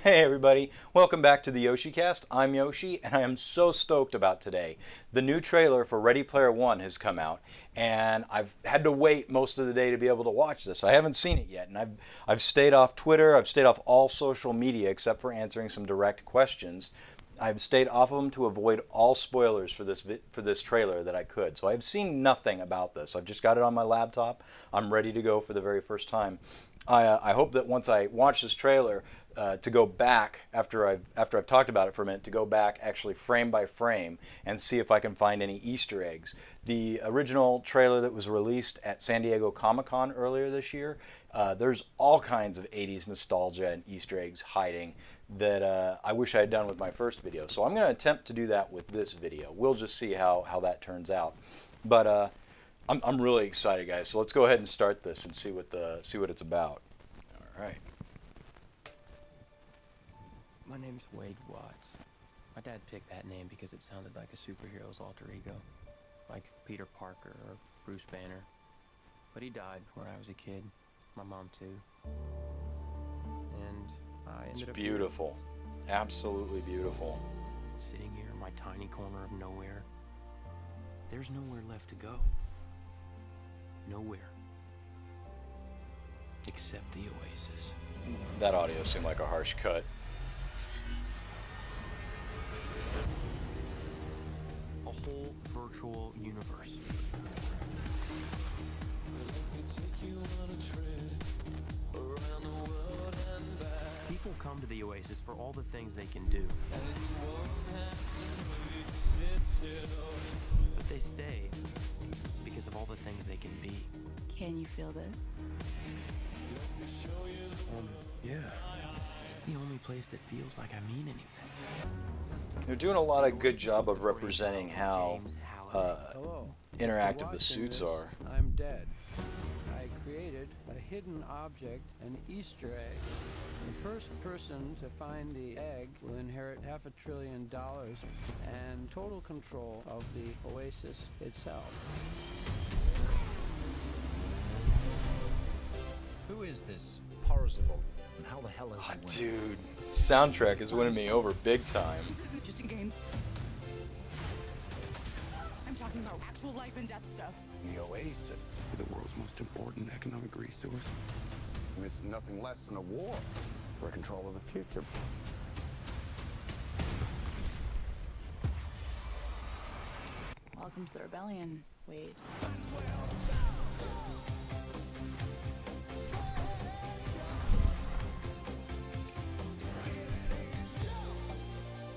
Hey everybody, welcome back to the YoshiCast. I'm Yoshi, and I am so stoked about today. The new trailer for Ready Player One has come out, and I've had to wait most of the day to be able to watch this. I haven't seen it yet, and I've stayed off Twitter, I've stayed off all social media except for answering some direct questions. I've stayed off of them to avoid all spoilers for this trailer that I could. So I've seen nothing about this. I've just got it on my laptop. I'm ready to go for the very first time. I hope that once I watch this trailer, to go back after I've talked about it for a minute, to go back actually frame by frame and see if I can find any Easter eggs. The original trailer that was released at San Diego Comic-Con earlier this year, there's all kinds of 80s nostalgia and Easter eggs hiding that I wish I had done with my first video. So I'm going to attempt to do that with this video. We'll just see how that turns out. But I'm really excited, guys. So let's go ahead and start this and see what it's about. All right. My name's Wade Watts. My dad picked that name because it sounded like a superhero's alter ego, like Peter Parker or Bruce Banner. But he died when I was a kid. My mom too. And I ended up beautiful. Absolutely beautiful. Sitting here in my tiny corner of nowhere. There's nowhere left to go. Nowhere. Except the Oasis. That audio seemed like a harsh cut. A whole virtual universe. People come to the Oasis for all the things they can do. But they stay because of all the things they can be. Can you feel this? Yeah. It's the only place that feels like I mean anything. They're doing a lot of good job of representing how interactive the suits are. I'm dead. I created a hidden object, an Easter egg. The first person to find the egg will inherit $500 billion and total control of the Oasis itself. Who is this Parzival? And how the hell is he winning? Dude, soundtrack is winning me over big time. This isn't just a game. I'm talking about actual life and death stuff. The Oasis, the world's most important economic resource. it's nothing less than a war for control of the future. Welcome to the rebellion, Wade.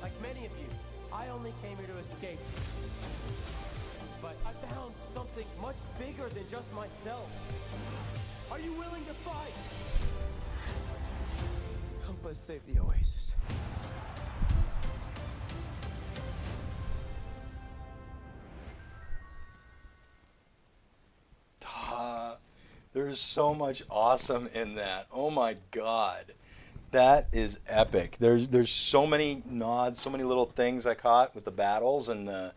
Like many of you, I only came here to escape. But I found something much bigger than just myself. Are you willing to fight? Help us save the Oasis. There's so much awesome in that. Oh my god. That is epic. There's so many nods, so many little things I caught with the battles and the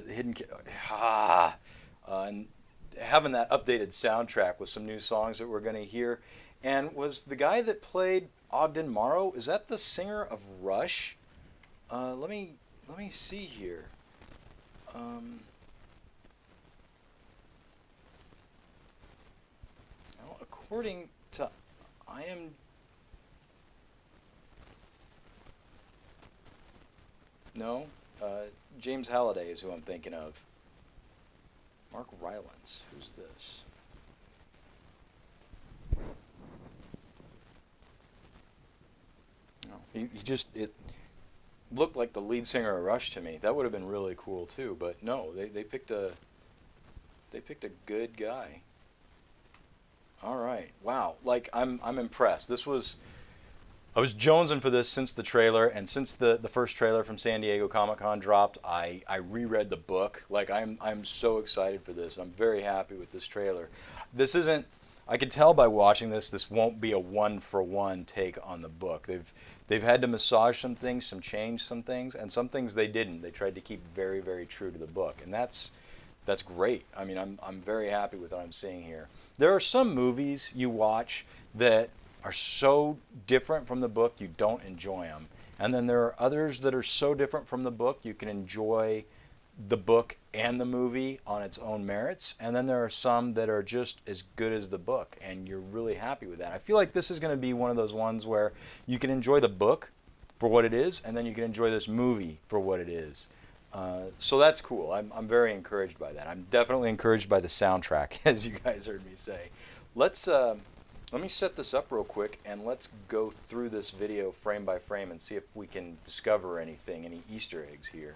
hidden and having that updated soundtrack with some new songs that we're going to hear. And was the guy that played Ogden Morrow, is that the singer of Rush? Let me see here. Well, according to No, James Halliday is who I'm thinking of. Mark Rylance, who's this? No, it looked like the lead singer of Rush to me. That would have been really cool too, but no, they picked a good guy. All right, wow, like I'm impressed. I was jonesing for this since the trailer, and since the first trailer from San Diego Comic-Con dropped, I reread the book. Like I'm so excited for this. I'm very happy with this trailer. This isn't, I can tell by watching this won't be a one-for-one take on the book. They've had to massage some things, change some things, and some things they didn't. They tried to keep very, very true to the book, and that's great. I mean, I'm very happy with what I'm seeing here. There are some movies you watch that are so different from the book you don't enjoy them. And then there are others that are so different from the book you can enjoy the book and the movie on its own merits. And then there are some that are just as good as the book and you're really happy with that. I feel like this is going to be one of those ones where you can enjoy the book for what it is and then you can enjoy this movie for what it is. So that's cool. I'm very encouraged by that. I'm definitely encouraged by the soundtrack, as you guys heard me say. Let me set this up real quick and let's go through this video frame by frame and see if we can discover anything, any Easter eggs here.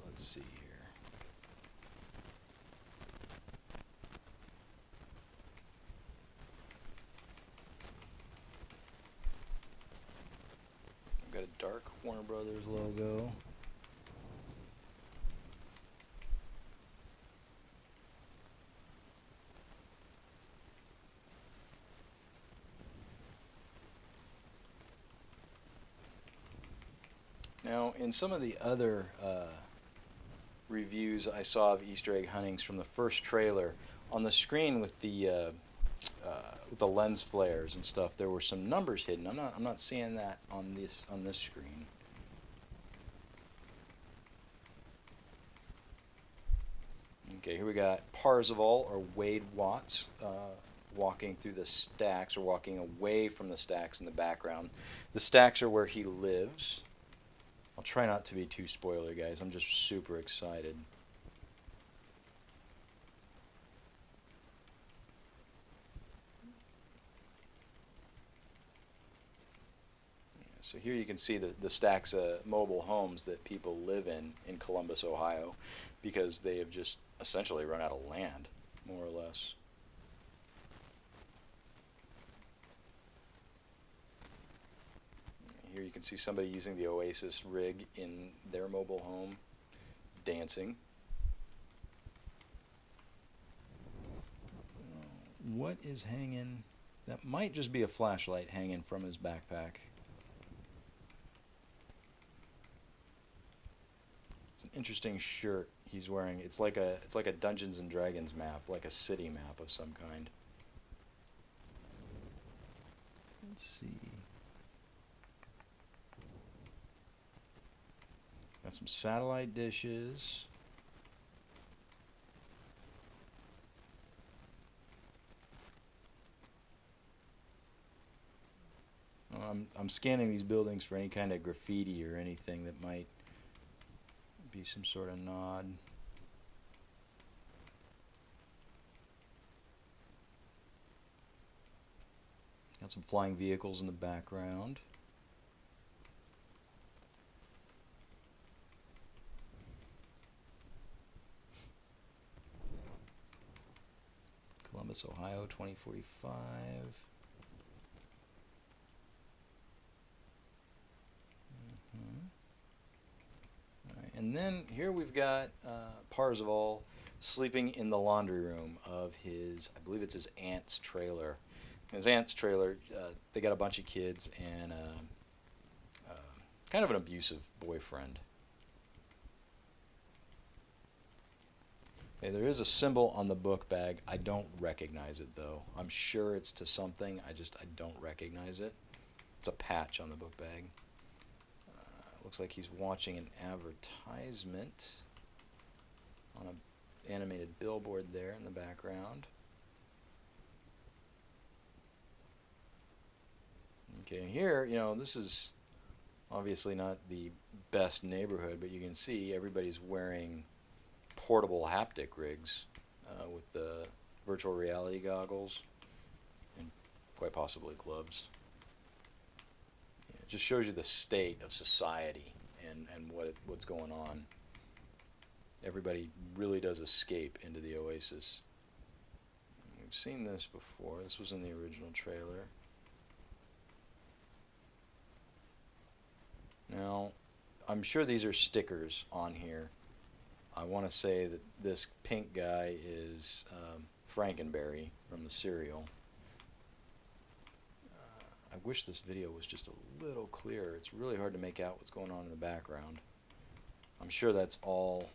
Let's see here. I've got a dark Warner Brothers logo. Now, in some of the other reviews I saw of Easter egg huntings from the first trailer, on the screen with the lens flares and stuff, there were some numbers hidden. I'm not seeing that on this screen. Okay, here we got Parzival or Wade Watts walking through the stacks or walking away from the stacks in the background. The stacks are where he lives. I'll try not to be too spoiler, guys. I'm just super excited. So here you can see the stacks of mobile homes that people live in Columbus, Ohio, because they have just essentially run out of land, more or less. Here you can see somebody using the Oasis rig in their mobile home, dancing. What is hanging? That might just be a flashlight hanging from his backpack. It's an interesting shirt he's wearing. It's like a Dungeons and Dragons map, like a city map of some kind. Let's see. Got some satellite dishes. I'm scanning these buildings for any kind of graffiti or anything that might be some sort of nod. Got some flying vehicles in the background. Columbus, Ohio, 2045. Alright, and then here we've got Parzival sleeping in the laundry room of his, I believe it's his aunt's trailer. His aunt's trailer, they got a bunch of kids and kind of an abusive boyfriend. Okay, there is a symbol on the book bag. I don't recognize it though. I'm sure it's to something. I don't recognize it. It's a patch on the book bag. Looks like he's watching an advertisement on an animated billboard there in the background. Okay, here, you know, this is obviously not the best neighborhood, but you can see everybody's wearing portable haptic rigs with the virtual reality goggles and quite possibly gloves. Yeah, it just shows you the state of society and what's going on. Everybody really does escape into the oasis. We've seen this before. This was in the original trailer. Now, I'm sure these are stickers on here. I want to say that this pink guy is Frankenberry from the cereal. I wish this video was just a little clearer. It's really hard to make out what's going on in the background. I'm sure that's all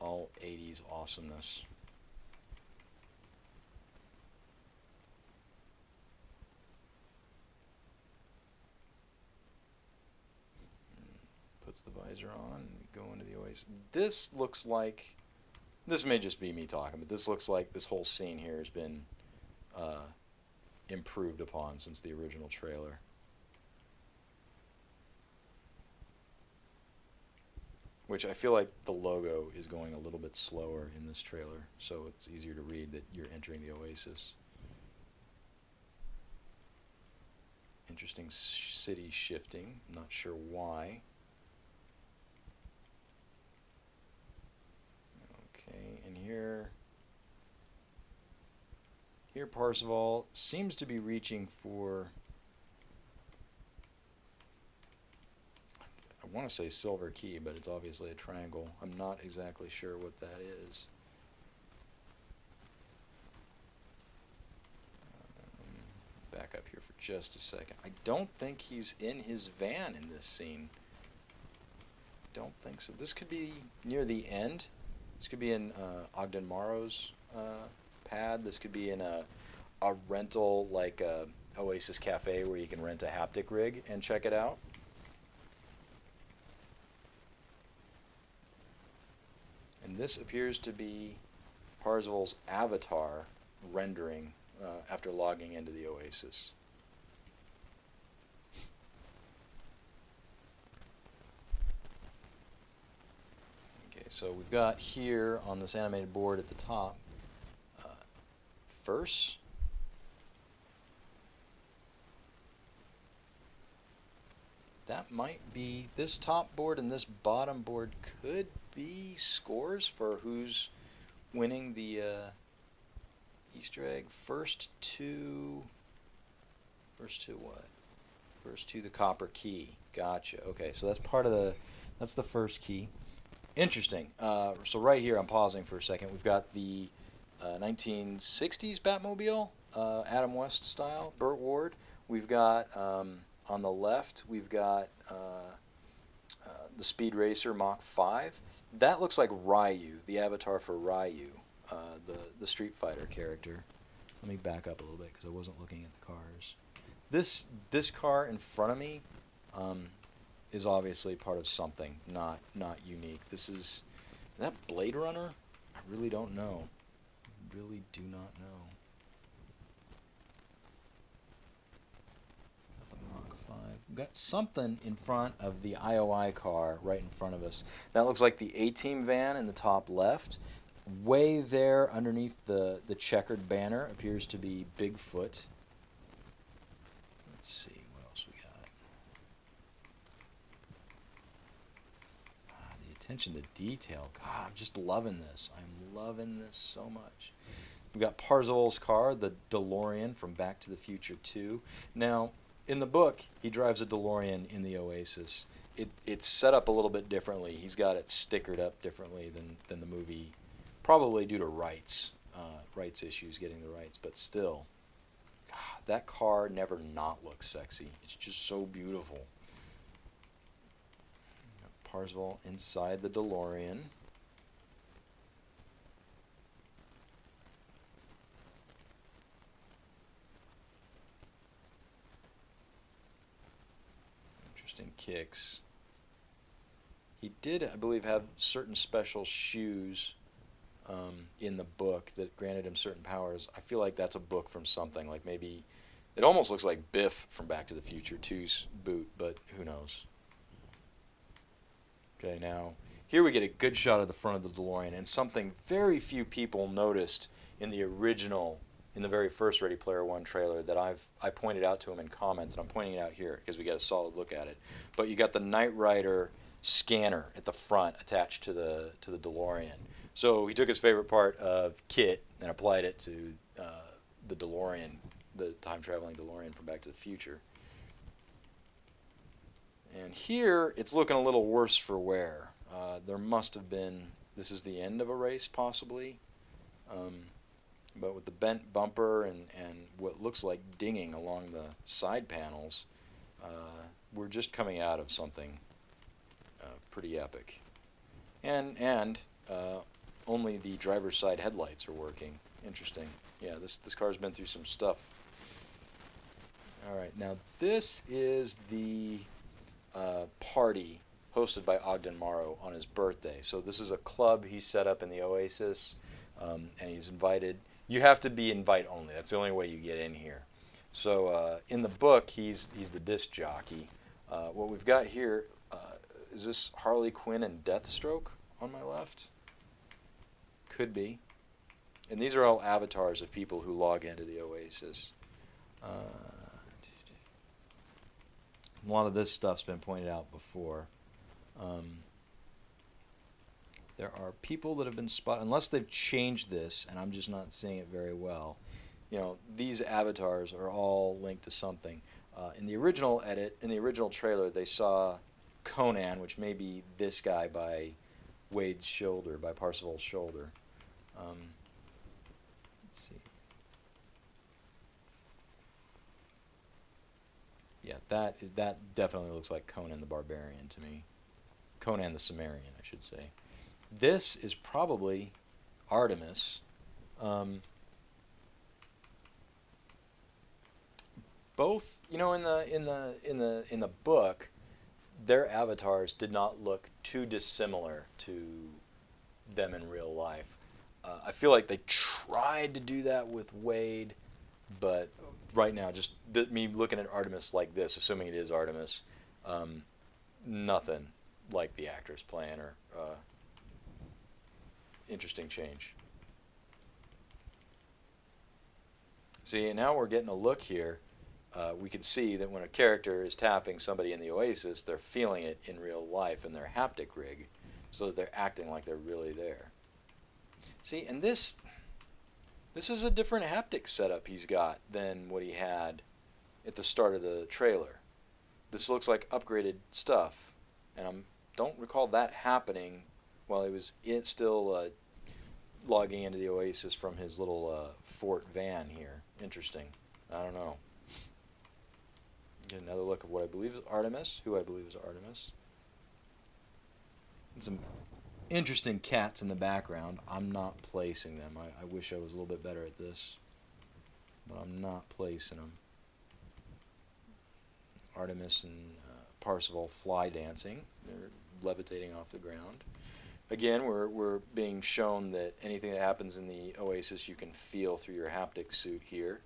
80s awesomeness. Puts the visor on and we go into the oasis. This looks like, this may just be me talking, but this looks like this whole scene here has been improved upon since the original trailer. Which I feel like the logo is going a little bit slower in this trailer, so it's easier to read that you're entering the oasis. Interesting city shifting. I'm not sure why. Okay, and here Parzival seems to be reaching for, I want to say silver key, but it's obviously a triangle. I'm not exactly sure what that is. Back up here for just a second. I don't think he's in his van in this scene. Don't think so. This could be near the end. This could be in Ogden Morrow's pad. This could be in a rental, like a Oasis Cafe, where you can rent a haptic rig and check it out. And this appears to be Parzival's avatar rendering after logging into the Oasis. Okay, so we've got here on this animated board at the top, first. That might be, this top board and this bottom board could be scores for who's winning the Easter egg. First to what? First to the copper key. Gotcha. Okay, so that's part of that's the first key. Interesting. So right here, I'm pausing for a second. We've got the 1960s Batmobile, Adam West style, Burt Ward. We've got on the left, we've got the Speed Racer Mach 5. That looks like Ryu, the avatar for Ryu, the Street Fighter character. Let me back up a little bit because I wasn't looking at the cars. This car in front of me is obviously part of something, not unique. Is that Blade Runner? I really don't know. Really do not know. Got the Mach 5. We've got something in front of the IOI car right in front of us. That looks like the A-Team van in the top left. Way there underneath the checkered banner appears to be Bigfoot. Let's see what else we got. The attention to detail. God, I'm just loving this. I'm loving this so much. We've got Parzival's car, the DeLorean from Back to the Future 2. Now, in the book, he drives a DeLorean in the Oasis. It's set up a little bit differently. He's got it stickered up differently than the movie, probably due to rights issues, getting the rights. But still, God, that car never not looks sexy. It's just so beautiful. Parzival inside the DeLorean. Interesting kicks. He did, I believe, have certain special shoes in the book that granted him certain powers. I feel like that's a book from something, like maybe, it almost looks like Biff from Back to the Future 2's boot, but who knows. Okay, now, here we get a good shot of the front of the DeLorean, and something very few people noticed in the original, in the very first Ready Player One trailer that I pointed out to him in comments, and I'm pointing it out here because we got a solid look at it. But you got the Knight Rider scanner at the front attached to the DeLorean. So he took his favorite part of Kit and applied it to the DeLorean, the time-traveling DeLorean from Back to the Future. And here, it's looking a little worse for wear. There must have been, this is the end of a race, possibly. But with the bent bumper and what looks like dinging along the side panels, we're just coming out of something pretty epic. And only the driver's side headlights are working. Interesting. Yeah, this car's been through some stuff. All right, now this is the party hosted by Ogden Morrow on his birthday. So this is a club he set up in the Oasis, and he's invited. You have to be invite only. That's the only way you get in here. So in the book, he's the disc jockey. What we've got here is this Harley Quinn and Deathstroke on my left? Could be. And these are all avatars of people who log into the Oasis. A lot of this stuff's been pointed out before. There are people that have been spotted, unless they've changed this, and I'm just not seeing it very well. You know, these avatars are all linked to something. In the original edit, in the original trailer, they saw Conan, which may be this guy by Wade's shoulder, by Parzival's shoulder. Let's see. Yeah, that definitely looks like Conan the Barbarian to me. Conan the Cimmerian, I should say. This is probably Artemis. Both, you know, in the book, their avatars did not look too dissimilar to them in real life. I feel like they tried to do that with Wade, but right now, just me looking at Artemis like this, assuming it is Artemis, nothing like the actress playing her. Interesting change. See, now we're getting a look here. We can see that when a character is tapping somebody in the Oasis, they're feeling it in real life in their haptic rig, so that they're acting like they're really there. See, and this is a different haptic setup he's got than what he had at the start of the trailer. This looks like upgraded stuff, and I don't recall that happening while he was still logging into the Oasis from his little Fort van here. Interesting. I don't know. Get another look at what I believe is Artemis, who I believe is Artemis. And some interesting cats in the background. I'm not placing them. I wish I was a little bit better at this, but I'm not placing them. Artemis and Parzival fly dancing. They're levitating off the ground. Again, we're being shown that anything that happens in the Oasis you can feel through your haptic suit here.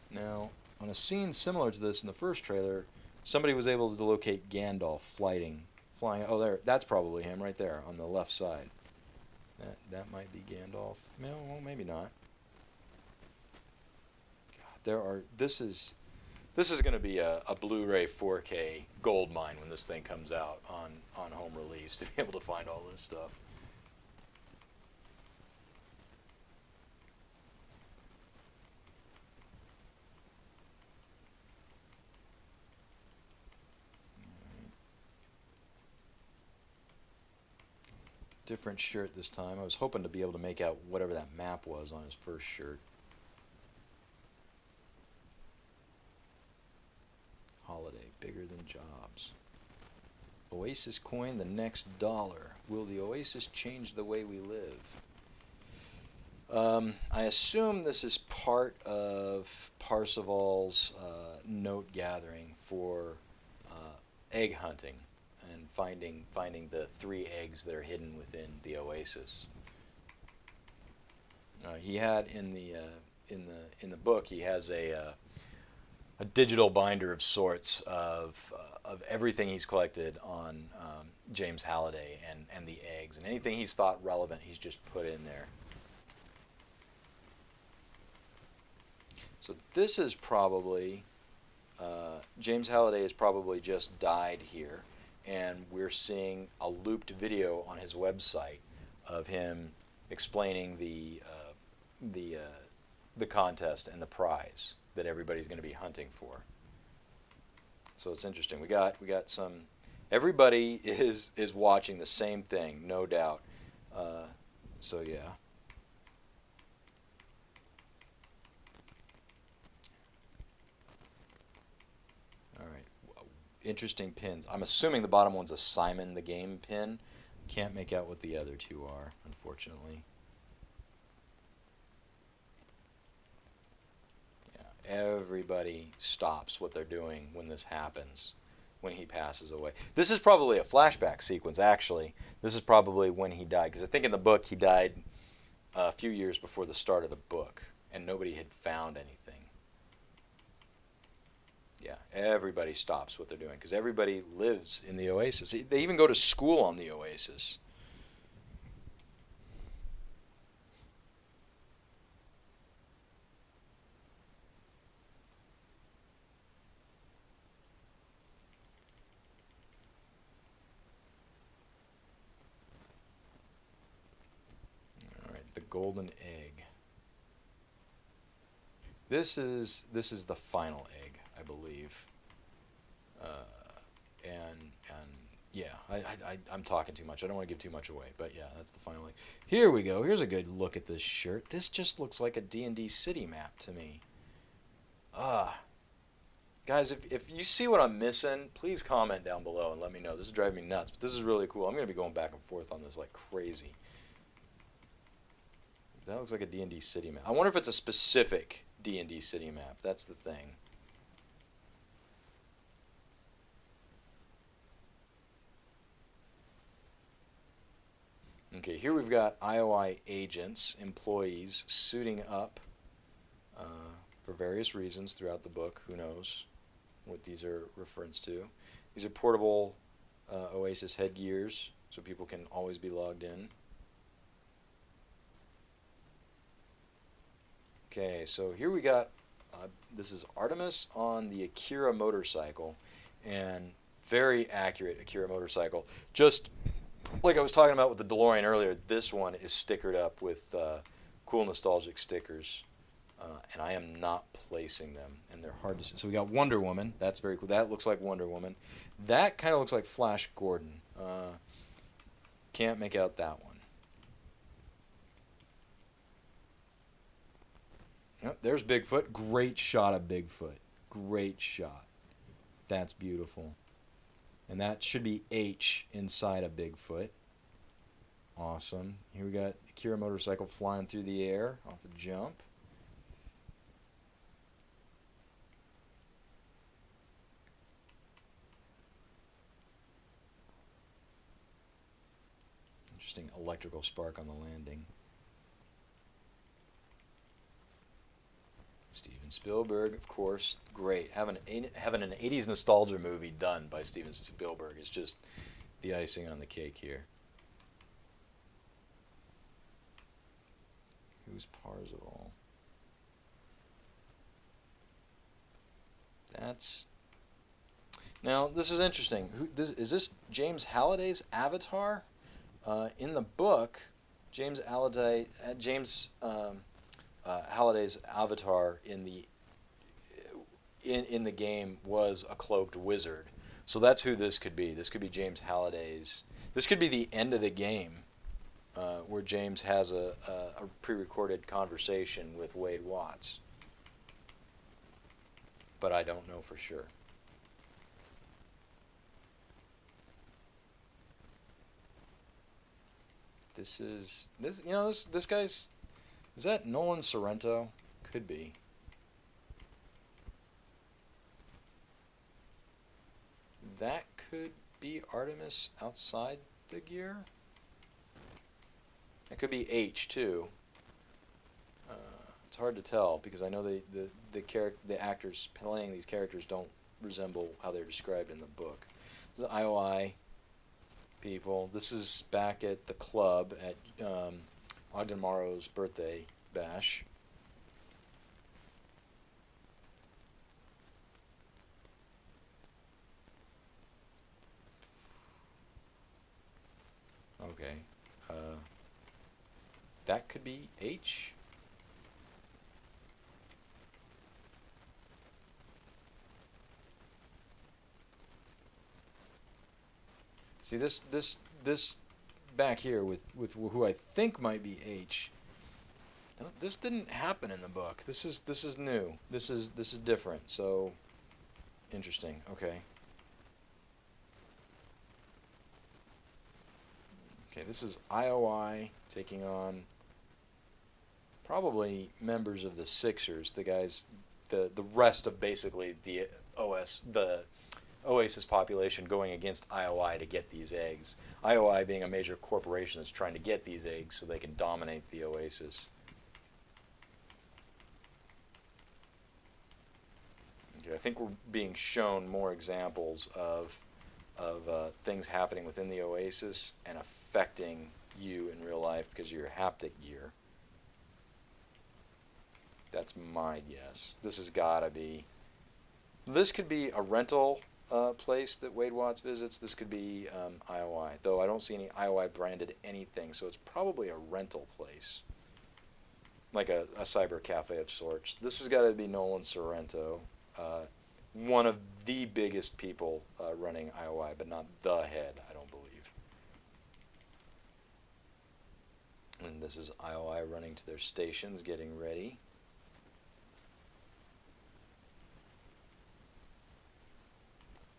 Now, on a scene similar to this in the first trailer, somebody was able to locate Gandalf flying. Oh, there. That's probably him right there on the left side. That might be Gandalf. No, well, maybe not. God, this is going to be a Blu-ray 4K gold mine when this thing comes out on home release, to be able to find all this stuff. Different shirt this time. I was hoping to be able to make out whatever that map was on his first shirt. Holiday, bigger than jobs. Oasis coin the next dollar. Will the Oasis change the way we live? I assume this is part of Parzival's note gathering for egg hunting and finding the 3 eggs that are hidden within the Oasis. He had in the book, he has a digital binder of sorts of everything he's collected on James Halliday and the eggs, and anything he's thought relevant he's just put in there. So this is probably, James Halliday has probably just died here, and we're seeing a looped video on his website of him explaining the contest and the prize that everybody's going to be hunting for. So it's interesting. We got some. Everybody is watching the same thing, no doubt. So yeah. All right. Interesting pins. I'm assuming the bottom one's a Simon the Game pin. Can't make out what the other two are, unfortunately. Yeah, everybody stops what they're doing when this happens, when he passes away. This is probably a flashback sequence, actually. This is probably when he died, because I think in the book he died a few years before the start of the book, and nobody had found anything. Yeah, everybody stops what they're doing, because everybody lives in the Oasis. They even go to school on the Oasis. All right, the golden egg. This is the final egg, I believe. And yeah, I'm talking too much. I don't want to give too much away, but yeah, that's the final egg. Here we go. Here's a good look at this shirt. This just looks like a D&D city map to me. Guys, if you see what I'm missing, please comment down below and let me know. This is driving me nuts, but this is really cool. I'm going to be going back and forth on this like crazy. That looks like a D&D city map. I wonder if it's a specific D&D city map. That's the thing. Okay, here we've got IOI agents, employees, suiting up for various reasons throughout the book. Who knows what these are reference to. These are portable Oasis headgears, so people can always be logged in. Okay, so here we got, this is Artemis on the Akira motorcycle, and very accurate Akira motorcycle. Just like I was talking about with the DeLorean earlier, this one is stickered up with cool nostalgic stickers, and I am not placing them, and they're hard to see. So we got Wonder Woman. That's very cool. That looks like Wonder Woman. That kind of looks like Flash Gordon. Can't make out that one. Yep, there's Bigfoot. Great shot of Bigfoot. Great shot. That's beautiful. And that should be H inside a Bigfoot. Awesome. Here we got Akira motorcycle flying through the air off a jump. Interesting electrical spark on the landing. Steven Spielberg, of course, great. Having an 80s nostalgia movie done by Steven Spielberg is just the icing on the cake here. Who's Parzival? That's... Now, this is interesting. Is this James Halliday's avatar? In the book, James Halliday's avatar in the game was a cloaked wizard. So that's who this could be. This could be James Halliday's. This could be the end of the game, where James has a pre-recorded conversation with Wade Watts. But I don't know for sure. This guy's, is that Nolan Sorrento? Could be. That could be Artemis outside the gear. It could be H too. It's hard to tell because I know the actors playing these characters don't resemble how they're described in the book. This is IOI people. This is back at the club at Ogden Morrow's birthday bash. Okay. That could be H. See this back here with who I think might be H. No, this didn't happen in the book. This is new. This is different. So interesting. Okay. Okay, this is IOI taking on probably members of the Sixers, the guys, the rest of basically the Oasis population going against IOI to get these eggs. IOI being a major corporation that's trying to get these eggs so they can dominate the Oasis. Okay, I think we're being shown more examples of things happening within the Oasis and affecting you in real life because of your haptic gear. That's my guess. This has got to be... This could be a rental place that Wade Watts visits. This could be IOI, though I don't see any IOI branded anything, so it's probably a rental place. Like a cyber cafe of sorts. This has got to be Nolan Sorrento. One of the biggest people running IOI, but not the head, I don't believe. And this is IOI running to their stations, getting ready.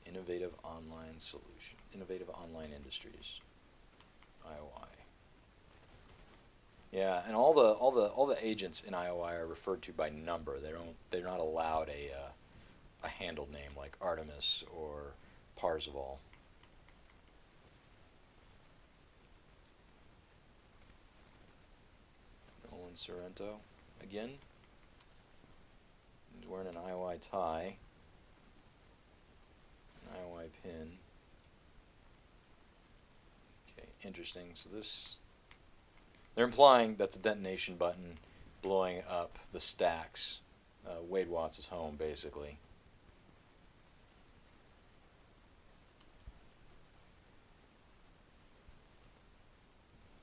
Innovative online solution, innovative online industries, IOI. Yeah, and all the agents in IOI are referred to by number. They're not allowed a handle name like Artemis or Parzival. Nolan Sorrento again. He's wearing an IOI tie. An IOI pin. Okay, interesting. So this, they're implying that's a detonation button blowing up the stacks. Wade Watts' home, basically.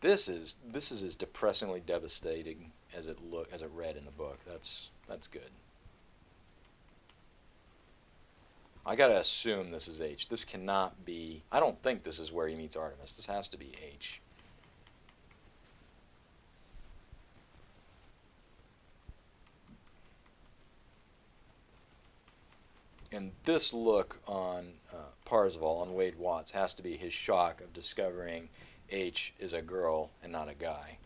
This is as depressingly devastating as it read in the book. That's good. I gotta assume this is H. This cannot be... I don't think this is where he meets Artemis. This has to be H. And this look on Parzival, on Wade Watts, has to be his shock of discovering H is a girl and not a guy.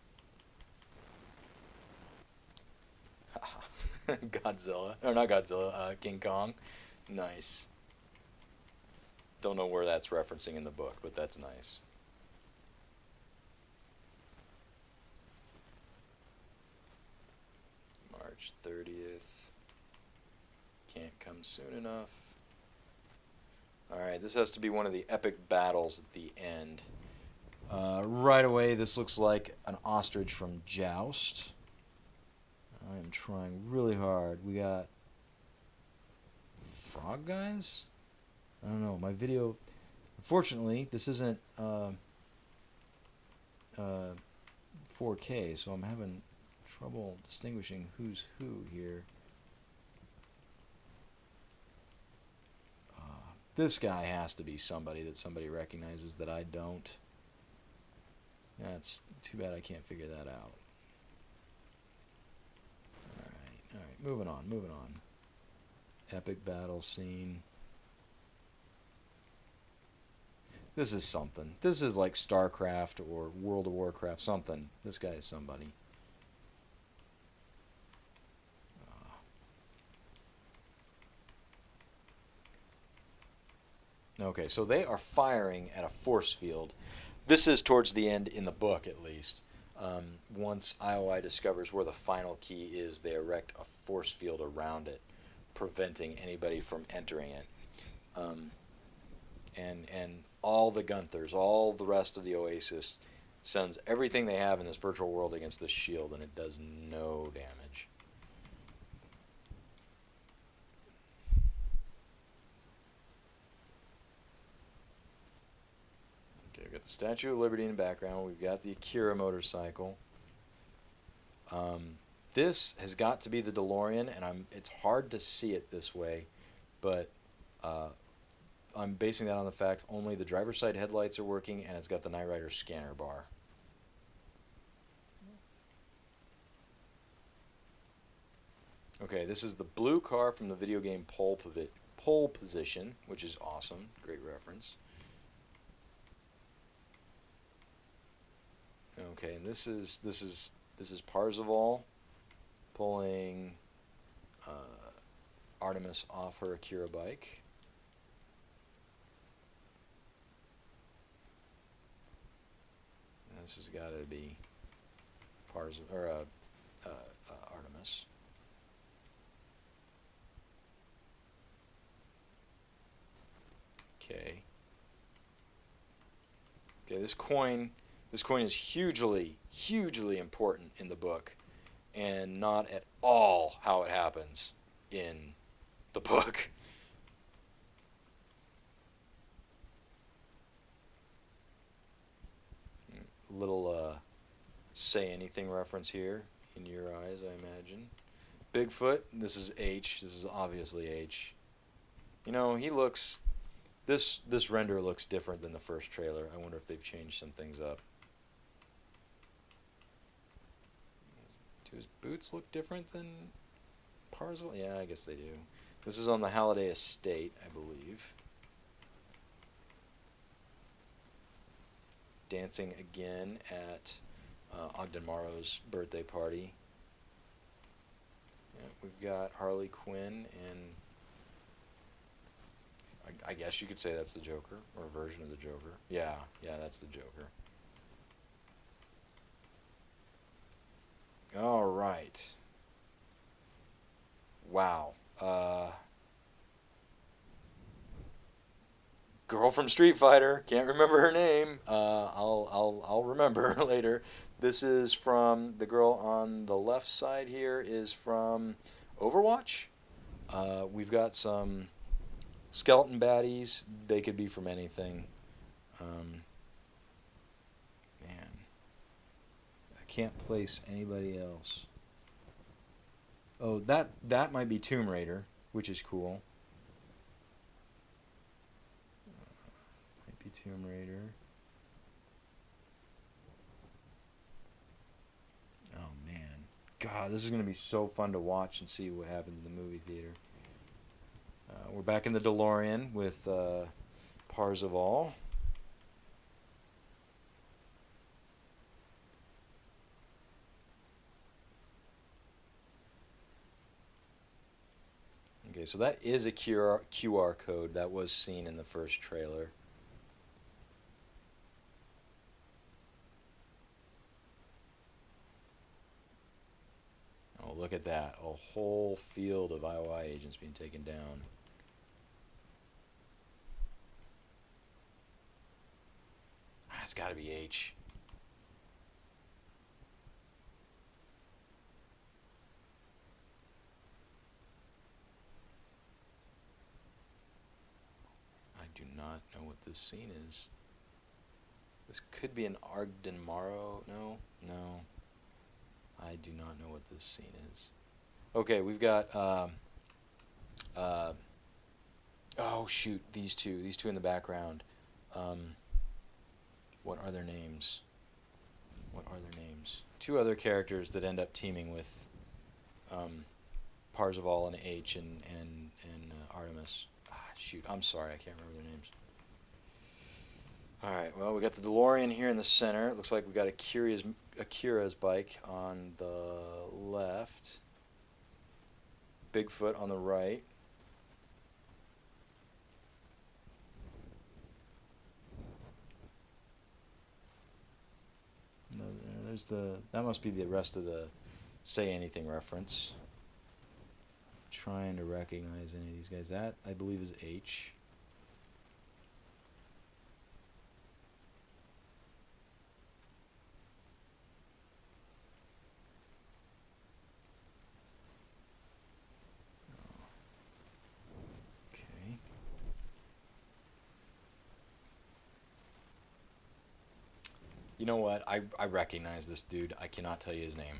Godzilla. Or not Godzilla, King Kong. Nice. Don't know where that's referencing in the book, but that's nice. March 30th. Can't come soon enough. Alright, this has to be one of the epic battles at the end. Right away, this looks like an ostrich from Joust. I am trying really hard. We got frog guys? I don't know. My video... Unfortunately, this isn't 4K, so I'm having trouble distinguishing who's who here. This guy has to be somebody that somebody recognizes that I don't. That's too bad I can't figure that out. Alright, moving on. Epic battle scene. This is something. This is like StarCraft or World of Warcraft, something. This guy is somebody. Okay, so they are firing at a force field. This is towards the end in the book, at least. Once IOI discovers where the final key is, they erect a force field around it, preventing anybody from entering it. And all the Gunthers, all the rest of the Oasis, sends everything they have in this virtual world against this shield, and it does no damage. got the Statue of Liberty in the background. We've got the Akira motorcycle. This has got to be the DeLorean, and it's hard to see it this way, but I'm basing that on the fact only the driver's side headlights are working, and it's got the Knight Rider scanner bar. Okay, this is the blue car from the video game Pole Position, which is awesome. Great reference. Okay, and this is Parzival pulling Artemis off her Akira bike. And this has got to be Artemis. Okay. Okay, this coin is hugely important in the book, and not at all how it happens in the book. Little say anything reference here in your eyes, I imagine. Bigfoot, this is H. This is obviously H. You know, he looks... This render looks different than the first trailer. I wonder if they've changed some things up. Do his boots look different than Parzival? Yeah, I guess they do. This is on the Halliday estate, I believe. Dancing again at Ogden Morrow's birthday party. Yeah, we've got Harley Quinn and I guess you could say that's the Joker, or a version of the Joker. Yeah, that's the Joker. All right. Wow. Girl from Street Fighter. Can't remember her name. I'll remember later. This is from the girl on the left side here is from Overwatch. We've got some skeleton baddies. They could be from anything. Man, I can't place anybody else. Oh, that might be Tomb Raider, which is cool. Might be Tomb Raider. Oh man, God, this is gonna be so fun to watch and see what happens in the movie theater. We're back in the DeLorean with Parzival. Okay, so that is a QR code that was seen in the first trailer. Oh, look at that. A whole field of IOI agents being taken down. It's got to be H. I do not know what this scene is. This could be an Ogden Morrow. No. I do not know what this scene is. Okay, we've got oh shoot, these two in the background. What are their names? Two other characters that end up teaming with Parzival and H and Artemis. Shoot, I'm sorry, I can't remember their names. Alright, well, we got the DeLorean here in the center. It looks like we got Akira's bike on the left. Bigfoot on the right. No, there's that must be the rest of the Say Anything reference. I'm trying to recognize any of these guys. That, I believe, is H. Okay. You know what? I recognize this dude. I cannot tell you his name.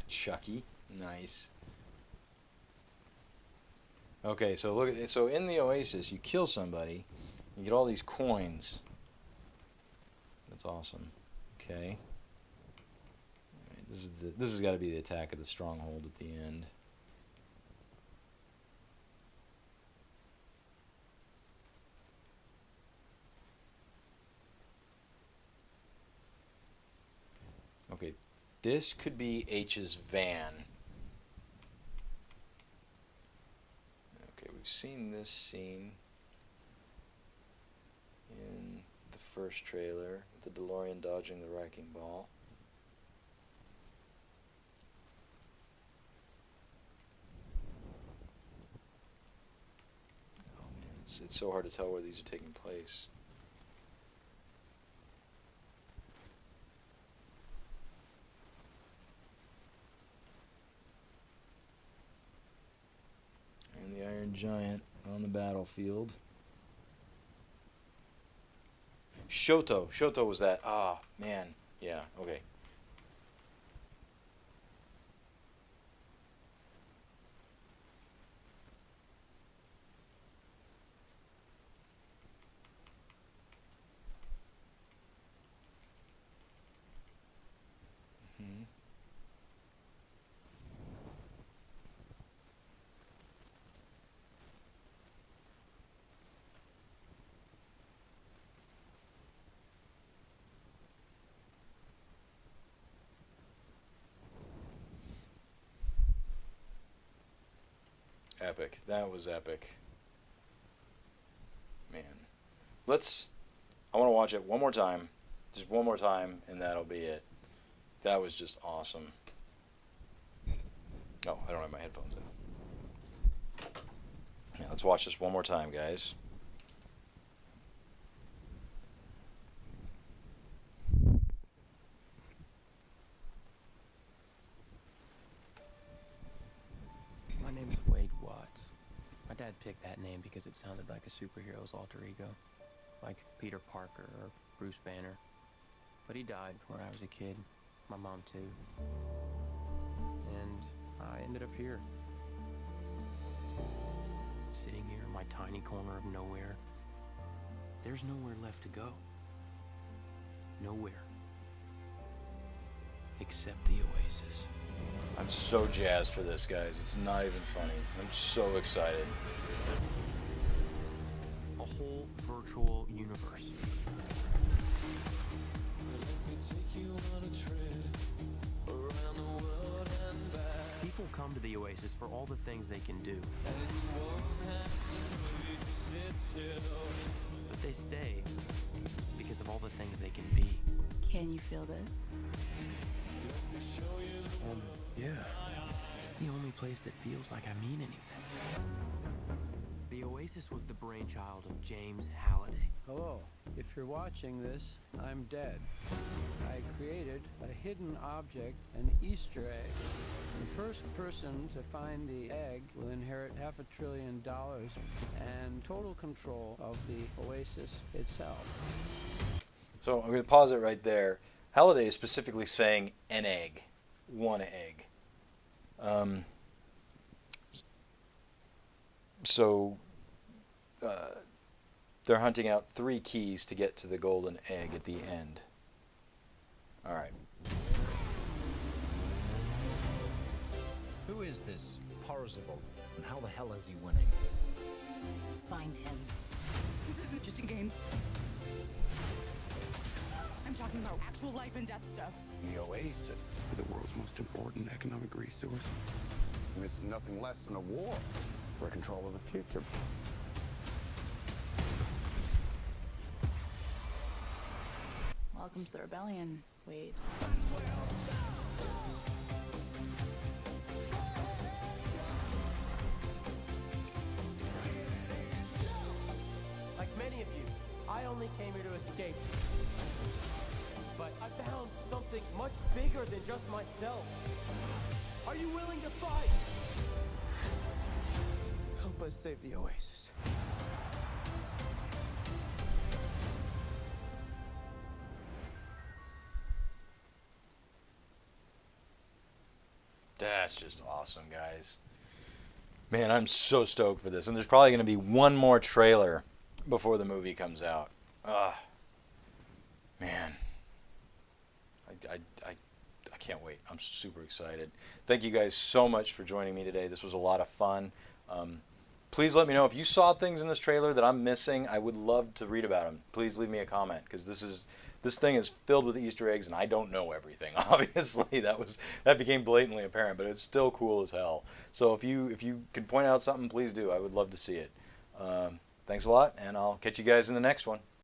Chucky. Nice. Okay, so look at so in the Oasis, you kill somebody, you get all these coins. That's awesome. Okay. All right, this has got to be the attack of the stronghold at the end. Okay, this could be H's van. Okay, we've seen this scene in the first trailer with the DeLorean dodging the wrecking ball. Oh man, it's so hard to tell where these are taking place. And the Iron Giant on the battlefield. Shoto was that. Ah, man. Yeah, okay. Mhm. Epic. That was epic. Man. I want to watch it one more time. Just one more time, and that'll be it. That was just awesome. Oh, I don't have my headphones in. Yeah, let's watch this one more time, guys. My name is Wade Watts. My dad picked that name because it sounded like a superhero's alter ego, like Peter Parker or Bruce Banner. But he died when I was a kid. My mom too. And I ended up here. Sitting here in my tiny corner of nowhere. There's nowhere left to go. Nowhere. Except the Oasis. I'm so jazzed for this, guys. It's not even funny. I'm so excited. A whole virtual universe. People come to the Oasis for all the things they can do. But they stay because of all the things they can be. Can you feel this? Yeah. It's the only place that feels like I mean anything. The Oasis was the brainchild of James Halliday. Hello. If you're watching this, I'm dead. I created a hidden object, an Easter egg. The first person to find the egg will inherit $500 billion and total control of the Oasis itself. So I'm going to pause it right there. Halliday is specifically saying an egg. One egg. They're hunting out 3 keys to get to the golden egg at the end. All right. Who is this Parzival, and how the hell is he winning? Find him. This isn't just a game. I'm talking about actual life and death stuff. The Oasis. The world's most important economic resource. It's nothing less than a war for control of the future. Welcome to the rebellion, Wade. Like many of you, I only only came here to escape. But I found something much bigger than just myself. Are you willing to fight? Help us save the Oasis. That's just awesome, guys. Man, I'm so stoked for this. And there's probably going to be one more trailer before the movie comes out. Man. I can't wait. I'm super excited. Thank you guys so much for joining me today. This was a lot of fun. Please let me know if you saw things in this trailer that I'm missing. I would love to read about them. Please leave me a comment, because this thing is filled with Easter eggs, and I don't know everything. Obviously, that became blatantly apparent, but it's still cool as hell. So if you can point out something, please do. I would love to see it. Thanks a lot, and I'll catch you guys in the next one.